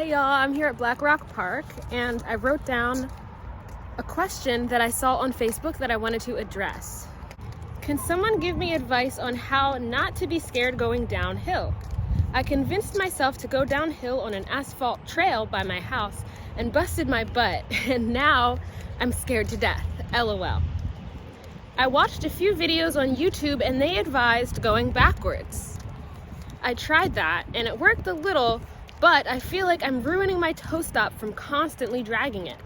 Hey y'all, I'm here at Black Rock Park and I wrote down a question that I saw on Facebook that I wanted to address. Can someone give me advice on how not to be scared going downhill? I convinced myself to go downhill on an asphalt trail by my house and busted my butt, and now I'm scared to death, LOL. I watched a few videos on YouTube and they advised going backwards. I tried that and it worked a little, but I feel like I'm ruining my toe stop from constantly dragging it.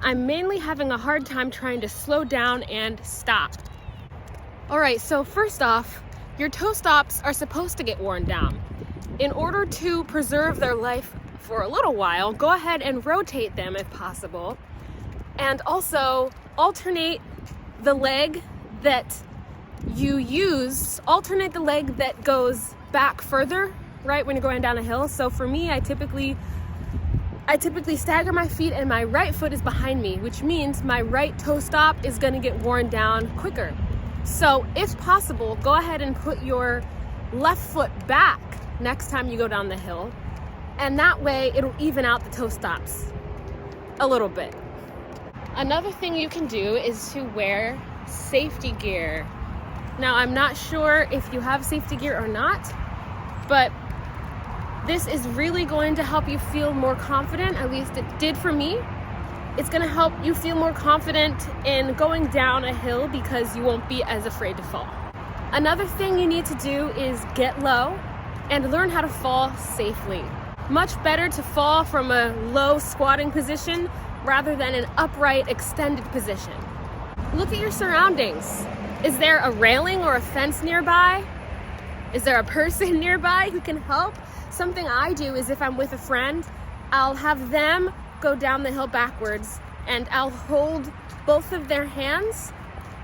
I'm mainly having a hard time trying to slow down and stop. Alright, so first off, your toe stops are supposed to get worn down. In order to preserve their life for a little while, go ahead and rotate them if possible. And also alternate the leg that you use, alternate the leg that goes back further, right, when you're going down a hill. So for me, I typically stagger my feet and my right foot is behind me, which means my right toe stop is gonna get worn down quicker. So if possible, go ahead and put your left foot back next time you go down the hill, and that way it'll even out the toe stops a little bit. Another thing you can do is to wear safety gear. Now, I'm not sure if you have safety gear or not, but this is really going to help you feel more confident. At least it did for me. It's going to help you feel more confident in going down a hill because you won't be as afraid to fall. Another thing you need to do is get low and learn how to fall safely. Much better to fall from a low squatting position rather than an upright extended position. Look at your surroundings. Is there a railing or a fence nearby? Is there a person nearby who can help? Something I do is if I'm with a friend, I'll have them go down the hill backwards and I'll hold both of their hands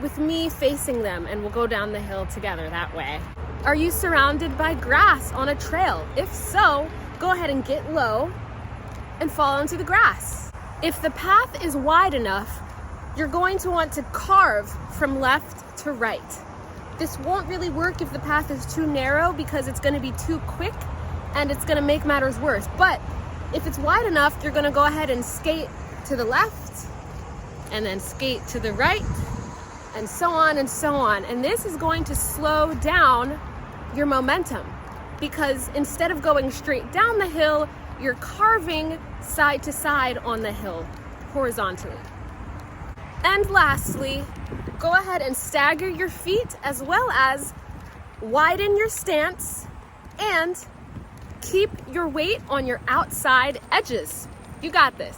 with me facing them and we'll go down the hill together that way. Are you surrounded by grass on a trail? If so, go ahead and get low and fall into the grass. If the path is wide enough, you're going to want to carve from left to right. This won't really work if the path is too narrow because it's going to be too quick and it's going to make matters worse. But if it's wide enough, you're going to go ahead and skate to the left and then skate to the right and so on and so on. And this is going to slow down your momentum because instead of going straight down the hill, you're carving side to side on the hill horizontally. And lastly, go ahead and stagger your feet as well as widen your stance and keep your weight on your outside edges. You got this.